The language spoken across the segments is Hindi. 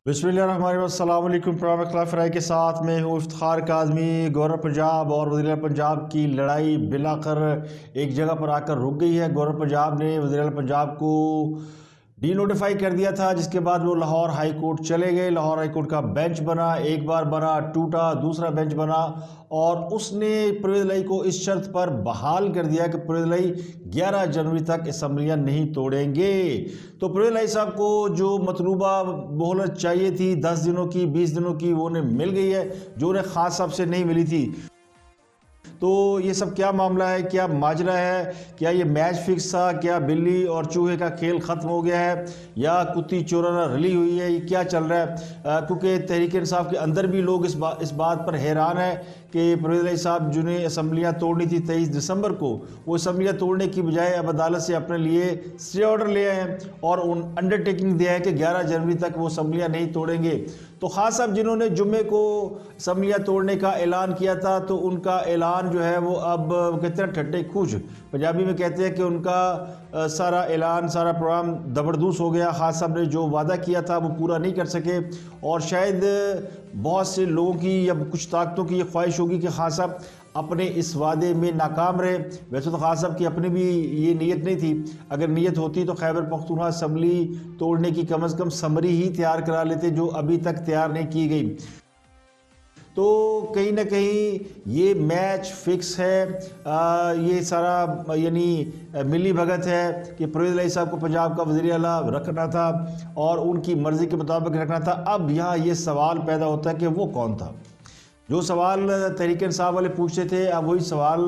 बिस्मिल्लाहिर्रहमानिर्रहीम। प्रोग्राम इख्तिलाफ राय के साथ मैं हूँ इफ्तिखार काज़मी। गवर्नर पंजाब और वज़ीर आला पंजाब की लड़ाई बिलाकर एक जगह पर आकर रुक गई है। गवर्नर पंजाब ने वज़ीर आला पंजाब को डी नोटिफाई कर दिया था, जिसके बाद वो लाहौर हाई कोर्ट चले गए। लाहौर हाई कोर्ट का बेंच बना, एक बार बना, टूटा, दूसरा बेंच बना और उसने परवेज़ इलाही को इस शर्त पर बहाल कर दिया कि परवेज़ इलाही 11 जनवरी तक असम्बलियाँ नहीं तोड़ेंगे। तो परवेज़ इलाही साहब को जो मतलूबा मोहलत चाहिए थी 10 दिनों की, 20 दिनों की, वो उन्हें मिल गई है, जो उन्हें खास साहब से नहीं मिली थी। तो ये सब क्या मामला है, क्या माजरा है, क्या ये मैच फिक्स था, क्या बिल्ली और चूहे का खेल ख़त्म हो गया है या कुत्ती चोराना रली हुई है, ये क्या चल रहा है? क्योंकि तहरीक इंसाफ के अंदर भी लोग इस बात पर हैरान है कि परवेज़ इलाही साहब जिन्हें असम्बलियाँ तोड़नी थी 23 दिसंबर को, वो असम्बलियाँ तोड़ने की बजाय अब अदालत से अपने लिए स्टे ऑर्डर ले आए हैं और उन अंडरटेकिंग दिया है कि 11 जनवरी तक वो असम्बलियाँ नहीं तोड़ेंगे। तो खास साहब जिन्होंने जुम्मे को असम्बलियाँ तोड़ने का ऐलान किया था, तो उनका ऐलान जो है वो अब कहते हैं ठट्टे खूज, पंजाबी में कहते हैं कि उनका सारा ऐलान, सारा प्रोग्राम दबरदूस हो गया। खास साहब ने जो वादा किया था वो पूरा नहीं कर सके और शायद बहुत से लोगों की या कुछ ताकतों की ये ख्वाहिश होगी कि खास साहब अपने इस वादे में नाकाम रहे। वैसे तो खास साहब की अपनी भी ये नीयत नहीं थी, अगर नीयत होती तो खैबर पख्तूनख्वा असम्बली तोड़ने की कम अज़ कम समरी ही तैयार करा लेते, जो अभी तक तैयार नहीं की गई। तो कहीं ना कहीं ये मैच फिक्स है। ये सारा यानी मिली भगत है कि परवेज़ इलाही साहब को पंजाब का वज़ीर आला रखना था और उनकी मर्ज़ी के मुताबिक रखना था। अब यहाँ ये सवाल पैदा होता है कि वो कौन था। जो सवाल तहरीक इंसाफ वाले पूछते थे, अब वही सवाल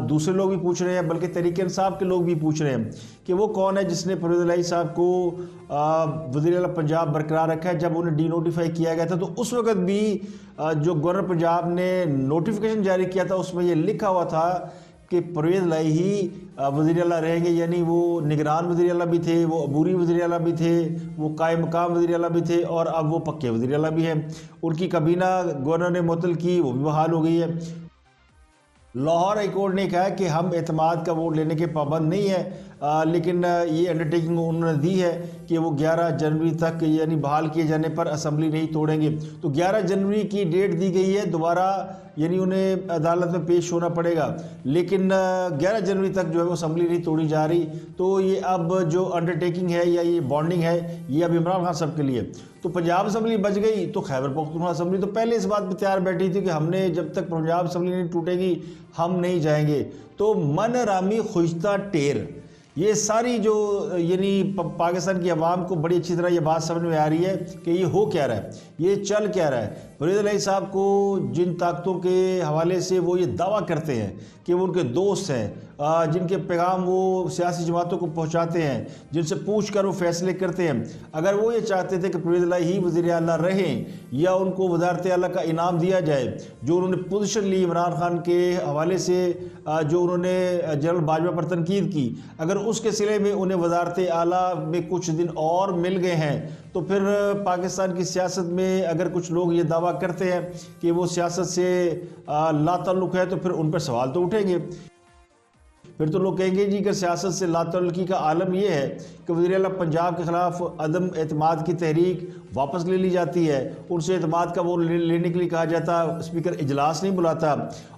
दूसरे लोग भी पूछ रहे हैं, बल्कि तहरीक इंसाफ के लोग भी पूछ रहे हैं कि वो कौन है जिसने परवेज़ इलाही साहब को वज़ीर आला पंजाब बरकरार रखा है। जब उन्हें डी नोटिफाई किया गया था तो उस वक़्त भी जो गवर्नर पंजाब ने नोटिफिकेशन जारी किया था उसमें ये लिखा हुआ था कि परवेज़ इलाही ही वज़ीर आला रहेंगे। यानी वो निगरान वज़ीर आला भी थे, वो अबूरी वज़ीर आला भी थे, वो कायम मकाम वज़ीर आला भी थे और अब वो पक्के वज़ीर आला भी हैं। उनकी काबीना गवर्नर ने मुअत्तल की, वो भी बहाल हो गई है। लाहौर हाई कोर्ट ने कहा कि हम एतमाद का वोट लेने के पाबंद नहीं है, लेकिन ये अंडरटेकिंग उन्होंने दी है कि वो 11 जनवरी तक यानी बहाल किए जाने पर असम्बली नहीं तोड़ेंगे। तो 11 जनवरी की डेट दी गई है, दोबारा यानी उन्हें अदालत में पेश होना पड़ेगा, लेकिन 11 जनवरी तक जो है वो असम्बली नहीं तोड़ी जा रही। तो ये अब जो अंडरटेकिंग है या ये बॉन्डिंग है, ये अब इमरान खान साहब के लिए। तो पंजाब असम्बली बच गई तो खैबर पख्तूनख्वा असम्बली तो पहले इस बात पर तैयार बैठी थी कि हमने जब तक पंजाब असम्बली नहीं टूटेगी हम नहीं जाएंगे। तो मन रामी खुजता टेर, ये सारी जो यानी पाकिस्तान की आवाम को बड़ी अच्छी तरह ये बात समझ में आ रही है कि ये हो क्या रहा है, ये चल क्या रहा है। परवेज़ इलाही साहब को जिन ताकतों के हवाले से वो ये दावा करते हैं कि वो उनके दोस्त हैं, जिनके पैगाम वो सियासी जमातों को पहुंचाते हैं, जिनसे पूछ कर वो फैसले करते हैं, अगर वो ये चाहते थे कि परवेज़ इलाही ही वज़ीर आला रहें या उनको वज़ारत आला का इनाम दिया जाए, जो उन्होंने पोजीशन ली इमरान खान के हवाले से, जो उन्होंने जनरल बाजवा पर तनकीद की, अगर उसके सिले में उन्हें वज़ारत आला में कुछ दिन और मिल गए हैं, तो फिर पाकिस्तान की सियासत में अगर कुछ लोग ये दावा करते हैं कि वो सियासत से लाताल्लुक़ है, तो फिर उन पर सवाल तो उठेंगे। फिर तो लोग कहेंगे जी कि सियासत से लाताल्लुक़ी का आलम यह है कि वज़ीर आला पंजाब के ख़िलाफ़ अदम एतमाद की तहरीक वापस ले ली जाती है, उनसे एतमाद का वोट लेने के लिए कहा जाता, स्पीकर इजलास नहीं बुलाता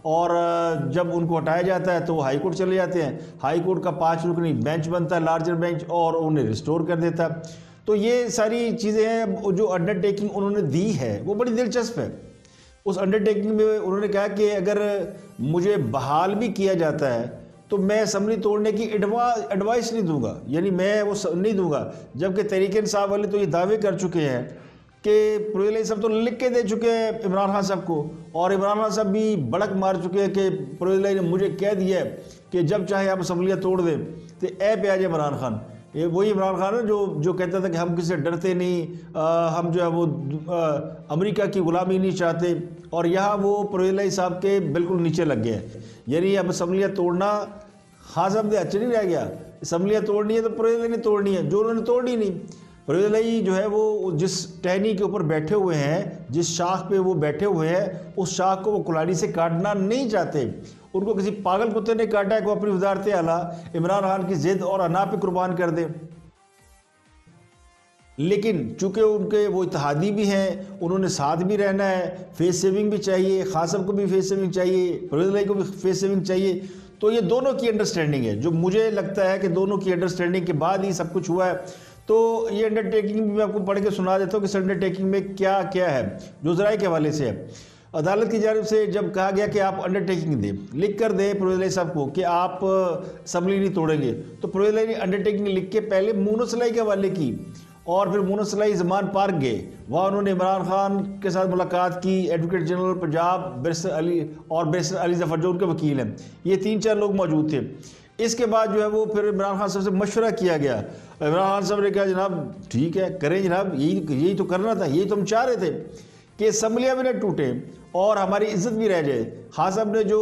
और जब उनको हटाया जाता है तो वो हाई कोर्ट चले जाते हैं। हाई कोर्ट का 5 रुकनी बेंच बनता है, लार्जर बेंच, और उन्हें रिस्टोर कर देता है। तो ये सारी चीज़ें हैं। जो अंडरटेकिंग उन्होंने दी है वो बड़ी दिलचस्प है। उस अंडरटेकिंग में उन्होंने कहा कि अगर मुझे बहाल भी किया जाता है तो मैं असम्बली तोड़ने की एडवाइस नहीं दूंगा, यानी मैं वो नहीं दूंगा। जबकि तहरीक इंसाफ वाले तो ये दावे कर चुके हैं कि परवेज़ इलाही साहब तो लिख के दे चुके हैं इमरान खान साहब को, और इमरान खान साहब भी बड़क मार चुके हैं कि परवेज़ इलाही ने मुझे कह दिया है कि जब चाहे आप असम्बलियाँ तोड़ दें। तो ए पे आ जाए इमरान खान, ये वही इमरान खान है जो कहता था कि हम किसी से डरते नहीं, हम जो है वो अमेरिका की ग़ुलामी नहीं चाहते, और यहाँ वो परवेज़ इलाही साहब के बिल्कुल नीचे लग गए हैं। यानी अब असम्बलियाँ तोड़ना खास साहब हथ नहीं रह गया, असम्बलियाँ तोड़नी है तो परवेज़ इलाही ने तोड़नी है, जो उन्होंने तोड़ी नहीं। परवेज़ इलाही जो है वो जिस टहनी के ऊपर बैठे हुए हैं, जिस शाख पे वो बैठे हुए हैं, उस शाख को वो कुल्हाड़ी से काटना नहीं चाहते। उनको किसी पागल कुत्ते ने काटा है कि वो अपनी वज़ारत आला इमरान खान की ज़िद और अना पे कुर्बान कर दे। लेकिन चूंकि उनके वो इत्तेहादी भी हैं, उन्होंने साथ भी रहना है, फेस सेविंग भी चाहिए, खासम को भी फेस सेविंग चाहिए, परवेज़ इलाही को भी फेस सेविंग चाहिए। तो ये दोनों की अंडरस्टैंडिंग है, जो मुझे लगता है कि दोनों की अंडरस्टैंडिंग के बाद ही सब कुछ हुआ है। तो ये अंडरटेकिंग भी मैं आपको पढ़ के सुना देता हूँ कि इस अंडरटेकिंग में क्या क्या है, जो ज़राए के हवाले से है। अदालत की जानिब से जब कहा गया कि आप अंडरटेकिंग दें, लिख कर दें परवेज़ इलाही साहब को कि आप असम्बली नहीं तोड़ेंगे, तो परवेज़ इलाही ने अंडरटेकिंग लिख के पहले मुनस इलाही के हवाले की और फिर मुनस इलाही ज़मान पार्क गए। वहाँ उन्होंने इमरान खान के साथ मुलाकात की, advocate general Punjab barrister Ali और बैरिस्टर अली ज़फ़र जो उनके वकील हैं, ये 3-4 लोग मौजूद थे। इसके बाद जो है वो फिर इमरान खान साहब से मशवरा किया गया। इमरान खान साहब ने कहा जनाब ठीक है करें जनाब, यही तो करना था, यही तो हम चाह रहे थे कि असम्बलियाँ भी न टूटे और हमारी इज्जत भी रह जाए। खान साहब ने जो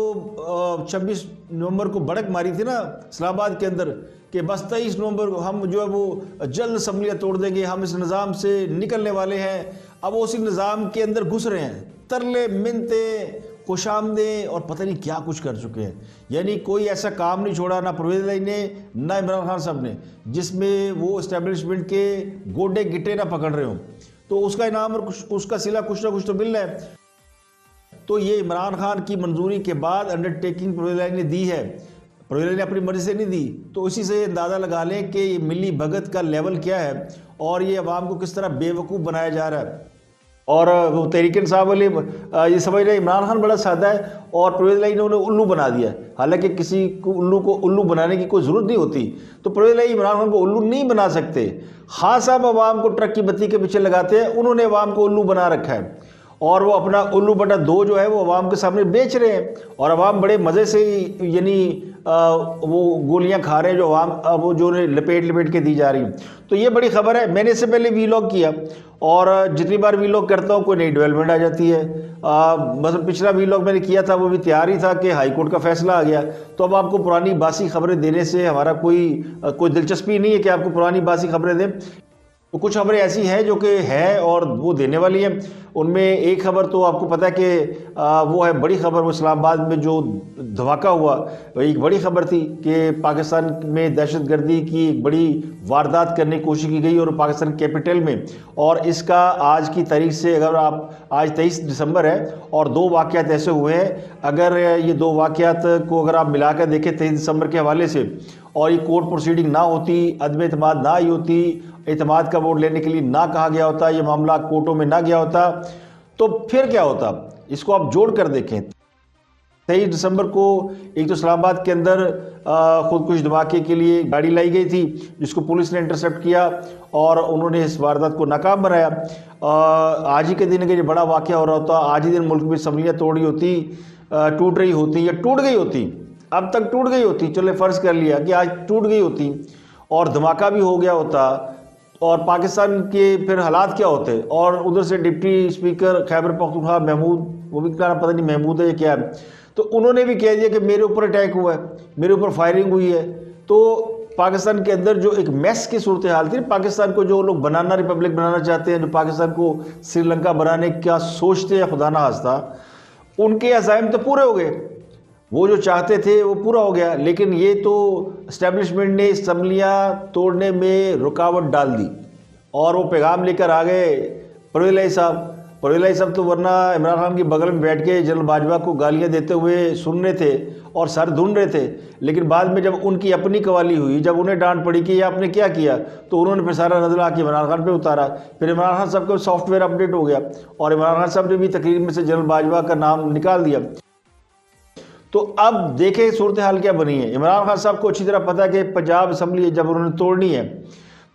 26 नवंबर को भड़क मारी थी ना इस्लामाबाद के अंदर कि बस 23 नवंबर को हम जो है वो जल्द असम्बलियाँ तोड़ देंगे, हम इस निज़ाम से निकलने वाले हैं। अब वो उसी निज़ाम के अंदर घुस रहे हैं, तरले मिनते खुशामदे और पता नहीं क्या कुछ कर चुके हैं। यानी कोई ऐसा काम नहीं छोड़ा ना परवेज़ इलाही ने ना इमरान खान साहब ने जिसमें वो इस्टेब्लिशमेंट के गोडे गिट्टे ना पकड़ रहे हों। तो उसका इनाम और उसका सिला कुछ ना कुछ तो मिल रहा है। तो ये इमरान खान की मंजूरी के बाद अंडरटेकिंग परवेज़ इलाही ने दी है, परवेज़ इलाही ने अपनी मर्जी से नहीं दी। तो इसी से अंदाज़ा लगा लें कि ये मिली भगत का लेवल क्या है और ये अवाम को किस तरह बेवकूफ़ बनाया जा रहा है। और वो तहरीक इंसाफ वाले ये समझ रहे इमरान खान बड़ा सादा है और परवेज़ इलाही ने उन्हें उल्लू बना दिया। हालांकि किसी को उल्लू बनाने की कोई ज़रूरत नहीं होती। तो परवेज़ इलाही इमरान खान को उल्लू नहीं बना सकते। खान साहब अवाम को ट्रक की बत्ती के पीछे लगाते हैं, उन्होंने अवाम को उल्लू बना रखा है और वो अपना उल्लू बटा 2 जो है वो अवाम के सामने बेच रहे हैं और अवाम बड़े मज़े से यानी वो गोलियां खा रहे हैं जो अवाम वो जो लपेट के दी जा रही। तो ये बड़ी खबर है। मैंने इससे पहले वीलॉग किया और जितनी बार वीलॉग करता हूँ कोई नई डेवलपमेंट आ जाती है। मतलब पिछला वीलॉग मैंने किया था वो भी तैयार ही था कि हाई कोर्ट का फैसला आ गया। तो अब आपको पुरानी बासी खबरें देने से हमारा कोई दिलचस्पी नहीं है कि आपको पुरानी बासी खबरें दें। तो कुछ खबरें ऐसी हैं जो कि है और वो देने वाली हैं। उनमें एक खबर तो आपको पता है कि वो है बड़ी खबर, वो इस्लामाबाद में जो धमाका हुआ एक बड़ी खबर थी कि पाकिस्तान में दहशतगर्दी की एक बड़ी वारदात करने की कोशिश की गई और पाकिस्तान कैपिटल में। और इसका आज की तारीख से अगर आप आज 23 दिसंबर है और 2 वाक़यात ऐसे हुए हैं, अगर ये 2 वाक़यात को अगर आप मिला कर देखें 23 दिसंबर के हवाले से और ये कोर्ट प्रोसीडिंग ना होती, अदम एतमाद ना आई होती, एतमाद का वोट लेने के लिए ना कहा गया होता, ये मामला कोर्टों में ना गया होता, तो फिर क्या होता। इसको आप जोड़ कर देखें। 23 दिसंबर को एक तो इस्लामाबाद के अंदर खुदकुश धमाके के लिए गाड़ी लाई गई थी जिसको पुलिस ने इंटरसेप्ट किया और उन्होंने इस वारदात को नाकाम बनाया। आज ही के दिन अगर ये बड़ा वाक़या हो रहा होता, आज ही दिन मुल्क में असम्बलियाँ तोड़ी होती, टूट रही होती या टूट गई होती, अब तक टूट गई होती, चले फ़र्ज़ कर लिया कि आज टूट गई होती और धमाका भी हो गया होता और पाकिस्तान के फिर हालात क्या होते। और उधर से डिप्टी स्पीकर खैबर पख्तूनख्वा महमूद, वो भी क्या पता नहीं महमूद है या क्या है, तो उन्होंने भी कह दिया कि मेरे ऊपर अटैक हुआ है, मेरे ऊपर फायरिंग हुई है। तो पाकिस्तान के अंदर जो एक मैस की सूरत हाल थी, पाकिस्तान को जो लोग बनाना रिपब्लिक बनाना चाहते हैं, जो पाकिस्तान को श्रीलंका बनाने का सोचते हैं, खुदा ना खास्ता उनके अज़ाइम तो पूरे हो गए, वो जो चाहते थे वो पूरा हो गया। लेकिन ये तो इस्टेब्लिशमेंट ने असम्बलियाँ तोड़ने में रुकावट डाल दी और वो पैगाम लेकर आ गए परवेज़ इलाही साहब। परवेज़ इलाही साहब तो वरना इमरान खान की बगल में बैठ के जनरल बाजवा को गालियां देते हुए सुन रहे थे और सर ढूंढ रहे थे। लेकिन बाद में जब उनकी अपनी कवाली हुई, जब उन्हें डांट पड़ी कि ये आपने क्या किया, तो उन्होंने फिर सारा नजर आके इमरान खान पे उतारा। फिर इमरान खान साहब का सॉफ्टवेयर अपडेट हो गया और इमरान खान साहब ने भी तकरीर में से जनरल बाजवा का नाम निकाल दिया। तो अब देखें सूरत हाल क्या बनी है। इमरान खान साहब को अच्छी तरह पता है कि पंजाब असम्बली जब उन्होंने तोड़नी है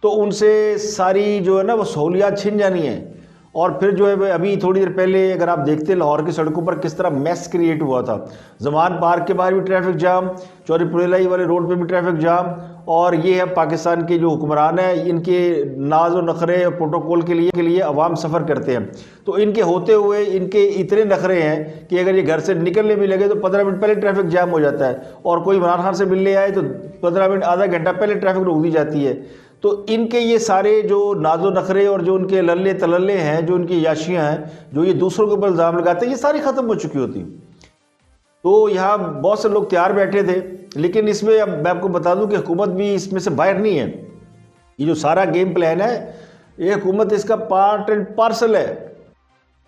तो उनसे सारी जो है ना वो सहूलियात छिन जानी है। और फिर जो है अभी थोड़ी देर पहले अगर आप देखते लाहौर की सड़कों पर किस तरह मैस क्रिएट हुआ था। ज़मान पार्क के बाहर भी ट्रैफिक जाम, चौरी पुरेलाई वाले रोड पे भी ट्रैफिक जाम। और ये है पाकिस्तान के जो हुक्मरान है, इनके नाज और नखरे और प्रोटोकॉल के लिए अवाम सफ़र करते हैं। तो इनके होते हुए इनके इतने नखरे हैं कि अगर ये घर से निकलने भी लगे तो 15 मिनट पहले ट्रैफिक जाम हो जाता है और कोई इमरान खान से मिलने आए तो 15 मिनट आधा घंटा पहले ट्रैफिक रोक दी जाती है। तो इनके ये सारे जो नाजो नखरे और जो उनके लल्ले तलल्ले हैं, जो उनकी याशियाँ हैं, जो ये दूसरों के ऊपर इल्ज़ाम लगाते हैं, ये सारी ख़त्म हो चुकी होती। तो यहाँ बहुत से लोग तैयार बैठे थे। लेकिन इसमें अब मैं आपको बता दूं कि हुकूमत भी इसमें से बाहर नहीं है। ये जो सारा गेम प्लान है ये हुकूमत इसका पार्ट एंड पार्सल है।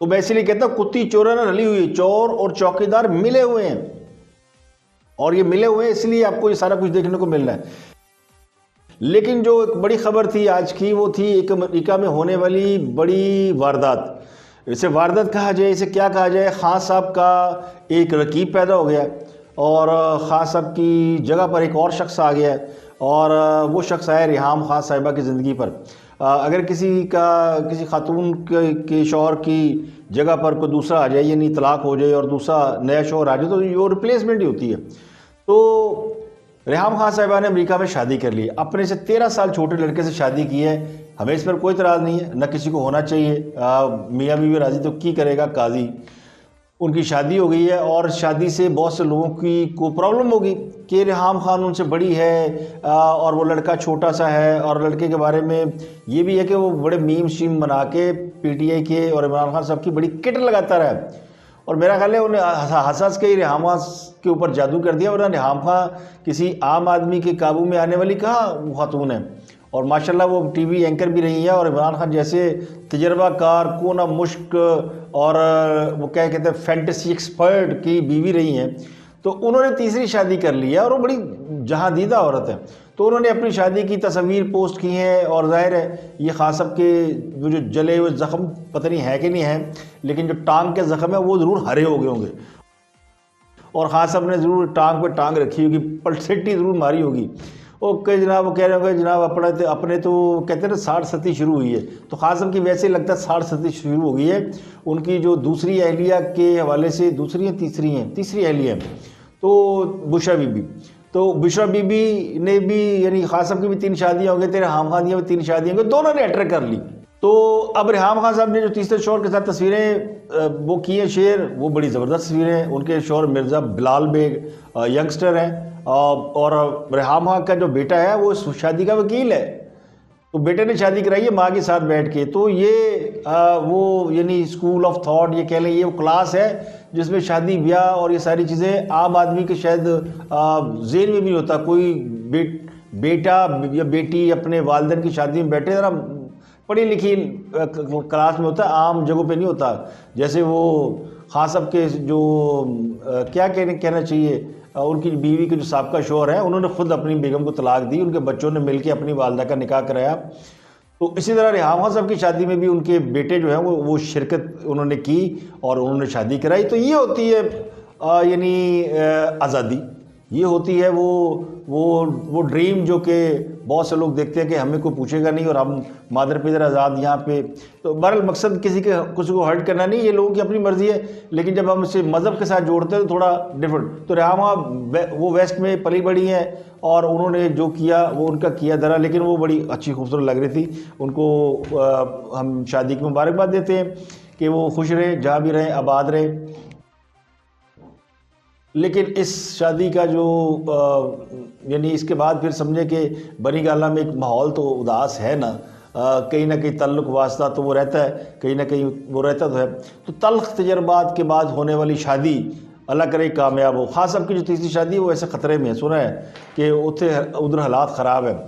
तो मैं इसलिए कहता हूँ कुत्ती चोरा ना रली हुई है, चोर और चौकीदार मिले हुए हैं, और ये मिले हुए हैं इसलिए आपको ये सारा कुछ देखने को मिल रहा है। लेकिन जो एक बड़ी खबर थी आज की, वो थी एक अमेरिका में होने वाली बड़ी वारदात। इसे वारदात कहा जाए, इसे क्या कहा जाए, खान साहब का एक रकीब पैदा हो गया और खान साहब की जगह पर एक और शख्स आ गया, और वो शख्स आया रिहाम खान साहिबा की ज़िंदगी पर। अगर किसी खातून के शौहर की जगह पर कोई दूसरा आ जाए, यानी तलाक हो जाए और दूसरा नया शौहर आ जाए, तो ये रिप्लेसमेंट ही होती है। तो रेहाम खान साहिबा ने अमेरिका में शादी कर ली, अपने से 13 साल छोटे लड़के से शादी की है। हमें इस पर कोई इतराज़ नहीं है, न किसी को होना चाहिए। मियाँ बीवी राजी तो की करेगा काजी। उनकी शादी हो गई है और शादी से बहुत से लोगों को प्रॉब्लम होगी कि रेहाम खान उनसे बड़ी है और वो लड़का छोटा सा है। और लड़के के बारे में ये भी है कि वो बड़े मीम शीम बना के पीटीआई के और इमरान खान साहब की बड़ी किट लगाता रहा है। और मेरा ख्याल है उन्हें हंस के ही रेहामा के ऊपर जादू कर दिया, वरना रेहामा किसी आम आदमी के काबू में आने वाली कहाँ वो खातून है। और माशाल्लाह वो टीवी एंकर भी रही है, और इमरान खान जैसे तजर्बाकार कोना मुश्क और वो क्या कहते हैं फैंटेसी एक्सपर्ट की बीवी रही हैं। तो उन्होंने तीसरी शादी कर ली है और वो बड़ी जहांदीदा औरत है। तो उन्होंने अपनी शादी की तस्वीर पोस्ट की हैं, और जाहिर है ये खान साहब के जो जले हुए ज़ख़म पता नहीं है कि नहीं है, लेकिन जो टांग के ज़ख़म है वो ज़रूर हरे हो गए होंगे, और खान साहब ने ज़रूर टांग पे टांग रखी होगी, पलसेटी ज़रूर मारी होगी। ओके जनाब, वो कह रहे होंगे जनाब अपने तो कहते हैं ना 60 सदी शुरू हुई है। तो खान साहब की वैसे लगता है 60 सदी शुरू हो गई है। उनकी जो दूसरी अहलिया के हवाले से, तीसरी अहलिया तो बुशरा बीबी, तो बुशरा बीबी ने भी, यानी खान साहब की भी 3 शादियाँ हो गई, तेरे रेहाम खान की भी 3 शादियाँ हो गई, दोनों ने अट्रैक्ट कर ली। तो अब रेहाम खान साहब ने जो तीसरे शौहर के साथ तस्वीरें वो की हैं शेयर, वो बड़ी ज़बरदस्त तस्वीरें हैं। उनके शौहर मिर्ज़ा बिलाल बेग यंगस्टर हैं, और रेहाम खान का जो बेटा है वो शादी का वकील है। तो बेटे ने शादी कराई है माँ के साथ बैठ के। तो ये वो यानी स्कूल ऑफ थॉट ये कह लें, ये वो क्लास है जिसमें शादी ब्याह और ये सारी चीज़ें आम आदमी के शायद ज़हन में भी नहीं होता। कोई बेटा या बेटी अपने वालिदैन की शादी में बैठे, ज़रा पढ़ी लिखी क्लास में होता है, आम जगहों पे नहीं होता। जैसे वो खान साहब के जो क्या कहना चाहिए, उनकी बीवी के जो साबका शौहर है, उन्होंने ख़ुद अपनी बेगम को तलाक दी, उनके बच्चों ने मिलकर अपनी वालदा का निकाह कराया। तो इसी तरह रेहाम खान साहब की शादी में भी उनके बेटे जो हैं वो शिरकत उन्होंने की और उन्होंने शादी कराई। तो ये होती है यानी आज़ादी, ये होती है वो ड्रीम जो कि बहुत से लोग देखते हैं कि हमें कोई पूछेगा नहीं और हम मादर पिदर आज़ाद यहाँ पे। तो बहरहाल मकसद किसी को हर्ट करना नहीं, ये लोगों की अपनी मर्ज़ी है, लेकिन जब हम इसे मज़हब के साथ जोड़ते हैं तो थोड़ा डिफरेंट। तो रेहामा वो वेस्ट में पली बड़ी हैं और उन्होंने जो किया वो उनका किया धरा, लेकिन वो बड़ी अच्छी खूबसूरत लग रही थी। उनको हम शादी की मुबारकबाद देते हैं कि वो खुश रहे, जहाँ भी रहें आबाद रहे। लेकिन इस शादी का जो यानी इसके बाद फिर समझे कि बनी गाला में एक माहौल तो उदास है ना, कहीं ना कहीं ताल्लुक़ वास्ता तो वो रहता है, कहीं ना कहीं वो रहता तो है। तो तल्ख़ तजर्बात के बाद होने वाली शादी अल्लाह करे कामयाब हो। खान साहब की जो तीसरी शादी है वो ऐसे ख़तरे में है, सुना है कि उधर हालात ख़राब है,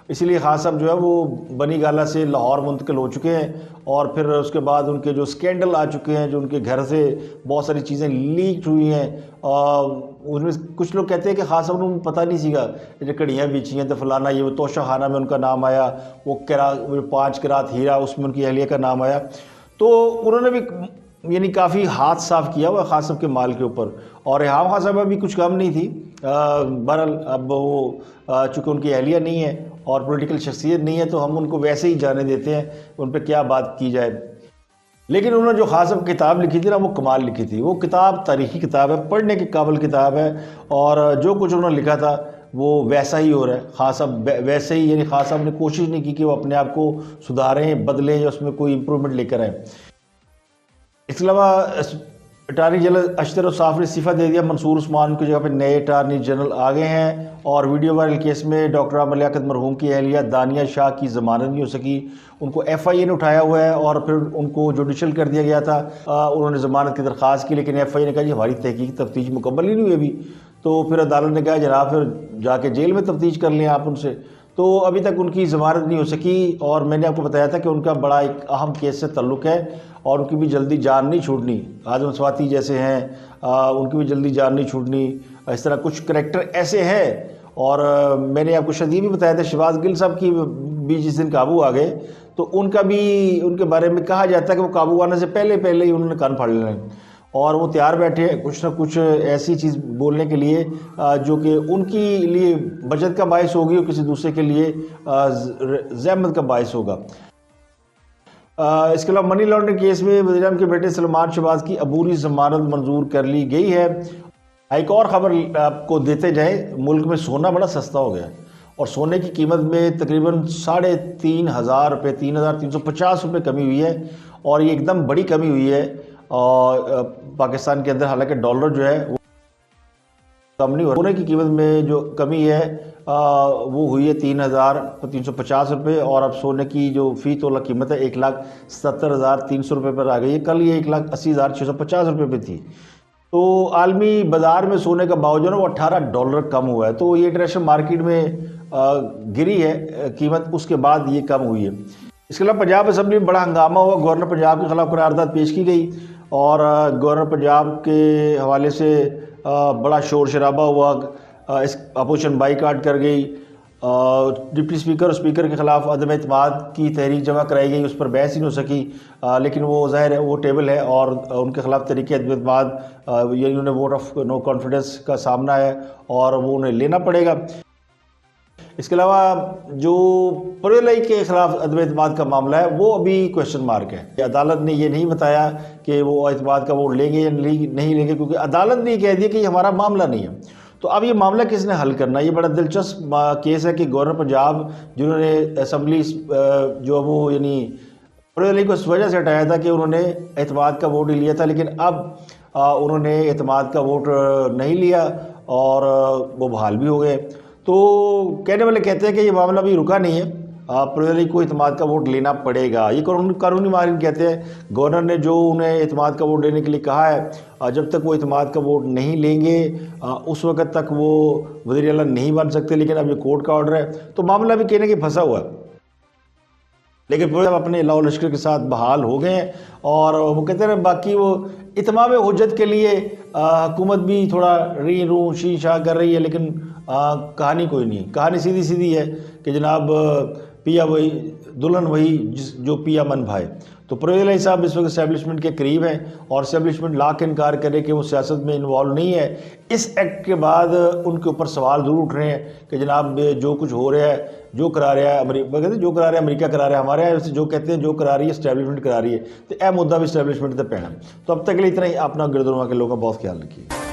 इसलिए खान साहब जो है वो बनी गाला से लाहौर मुंतकिल हो चुके हैं। और फिर उसके बाद उनके जो स्कैंडल आ चुके हैं, जो उनके घर से बहुत सारी चीज़ें लीक हुई हैं, उनमें कुछ लोग कहते हैं कि खान साहब ने पता नहीं सीखा, जो कड़ियाँ बीची हैं तो फलाना, ये वो तोशा खाना में उनका नाम आया, वो 5 किरात हीरा उसमें उनकी अहलिया का नाम आया। तो उन्होंने भी यानी काफ़ी हाथ साफ़ किया हुआ खान साहब के माल के ऊपर। और रेहाम खान साहब भी कुछ कम नहीं थी। बहरहाल अब वो चूँकि उनकी अहलिया नहीं है और पॉलिटिकल शख्सियत नहीं है, तो हम उनको वैसे ही जाने देते हैं, उन पर क्या बात की जाए। लेकिन उन्होंने जो खान साहब किताब लिखी थी ना, वो कमाल लिखी थी। वो किताब तारीख़ी किताब है, पढ़ने के काबिल किताब है, और जो कुछ उन्होंने लिखा था वो वैसा ही हो रहा है। खान साहब वैसे ही, यानी खान साहब ने कोशिश नहीं की कि वो अपने आप को सुधारें, बदलें या उसमें कोई इम्प्रूवमेंट लेकर आएँ। इसके अलावा अटारनी जनरल अशतर साफ़ ने इस्तीफ़ा दे दिया, मंसूर उस्मान की जगह पर नए अटारनी जनरल आ गए हैं। और वीडियो वायरल केस में डॉक्टर आमर लियाकत मरहूम की अहलिया दानिया शाह की ज़मानत नहीं हो सकी, उनको FIA ने उठाया हुआ है और फिर उनको जुडिशल कर दिया गया था। उन्होंने ज़मानत की दरख्वास्त की, लेकिन FIA ने कहा जी हमारी तहकीक तफ्तीश मुकम्मल ही नहीं हुई अभी। तो फिर अदालत ने कहा जनाब फिर जाके जेल में तफ्तीश कर लें आप उनसे। तो अभी तक उनकी ज़मानत नहीं हो सकी और मैंने आपको बताया था कि उनका बड़ा एक अहम केस से ताल्लुक़ है और उनकी भी जल्दी जान नहीं छूटनी। आज़म स्वाति जैसे हैं उनकी भी जल्दी जान नहीं छूटनी। इस तरह कुछ करैक्टर ऐसे हैं। और मैंने आपको शायद ये भी बताया था शहबाज गिल साहब की भी जिस दिन काबू आ गए तो उनका भी उनके बारे में कहा जाता है कि वो काबू आने से पहले पहले ही उन्होंने कान फाड़ लेना और वो तैयार बैठे हैं कुछ ना कुछ ऐसी चीज़ बोलने के लिए जो कि उनके लिए बचत का बायस होगी और किसी दूसरे के लिए ज़हमत का बायस होगा। इसके अलावा मनी लॉन्ड्रिंग केस में वज़ीर-ए-आज़म के बेटे सलमान शहबाज की अबूरी ज़मानत मंजूर कर ली गई है। एक और ख़बर आपको देते जाएं, मुल्क में सोना बड़ा सस्ता हो गया है और सोने की कीमत में तकरीबन 3,500 रुपये 3,350 रुपये कमी हुई है और ये एकदम बड़ी कमी हुई है। और पाकिस्तान के अंदर हालांकि डॉलर जो है वो कम नहीं हो रहा। सोने की कीमत में जो कमी है वो हुई है 3,350 रुपये और अब सोने की जो फ़ी तोला कीमत है 1,70,300 रुपये पर आ गई है। कल ये 1,80,650 रुपये पे थी। तो आलमी बाज़ार में सोने का भाव जो है वो $18 कम हुआ है। तो ये इंटरनेशनल मार्केट में गिरी है कीमत, उसके बाद ये कम हुई है। इसके अलावा पंजाब असम्बली में बड़ा हंगामा हुआ। गवर्नर पंजाब के खिलाफ करारदाद पेश की गई और गवर्नर पंजाब के हवाले से बड़ा शोर शराबा हुआ। इस अपोजिशन बाईकाट कर गई। डिप्टी स्पीकर और स्पीकर के खिलाफ अदम एतमाद की तहरीक जमा कराई गई, उस पर बहस ही नहीं हो सकी। लेकिन वो ज़ाहिर है वो टेबल है और उनके खिलाफ तहरीक अदम एतमाद यानी उन्हें वोट ऑफ नो कॉन्फिडेंस का सामना है और वो उन्हें लेना पड़ेगा। इसके अलावा जो परवेज़ के खिलाफ अदम एतमाद का मामला है वो अभी क्वेश्चन मार्क है। अदालत ने ये नहीं बताया कि वो एतमाद का वोट लेंगे या नहीं लेंगे, क्योंकि अदालत ने कह दिया कि ये हमारा मामला नहीं है। तो अब ये मामला किसने हल करना है? ये बड़ा दिलचस्प केस है कि गवर्नर पंजाब जिन्होंने असम्बली जो वो यानी परवेज़ को इस वजह से हटाया था कि उन्होंने एतमाद का वोट ही लिया था, लेकिन अब उन्होंने एतमाद का वोट नहीं लिया और वो बहाल भी हो गए। तो कहने वाले कहते हैं कि ये मामला अभी रुका नहीं है, परवेज़ को एतमाद का वोट लेना पड़ेगा। ये कानूनी माहिरीन कहते हैं गवर्नर ने जो उन्हें एतमाद का वोट लेने के लिए कहा है, जब तक वो एतमाद का वोट नहीं लेंगे उस वक्त तक वो वज़ीर आला नहीं बन सकते। लेकिन अब ये कोर्ट का ऑर्डर है तो मामला भी कहने कि फंसा हुआ है। लेकिन फिर अपने लाओ लश्कर के साथ बहाल हो गए हैं और वो कहते हैं बाकी वो इतमाम हुज्जत के लिए हुकूमत भी थोड़ा री रू शी शाह कर रही है, लेकिन कहानी कोई नहीं। कहानी सीधी सीधी है कि जनाब पिया वही दुल्हन वही जो पिया मन भाए। तो परवेज़ साहब इस वक्त इस्टेब्लिशमेंट के करीब हैं और इस्टेब्लिशमेंट लाख इनकार करे कि वो सियासत में इन्वॉल्व नहीं है। इस एक्ट के बाद उनके ऊपर सवाल ज़रूर उठ रहे हैं कि जनाब जो कुछ हो रहा है, जो करा रहा है अमेरिका, कहते जो करा रहा है अमेरिका करा रहा है, हमारे यहाँ जो कहते हैं जो करा रही है इस्टेब्लिशमेंट करा रही है, तो यह मुद्दा भी इस्टेब्लिशमेंट तक पैना। तो अब तक के लिए इतना ही। अपना गिरदुरमा के लोगों का बहुत ख्याल रखिए।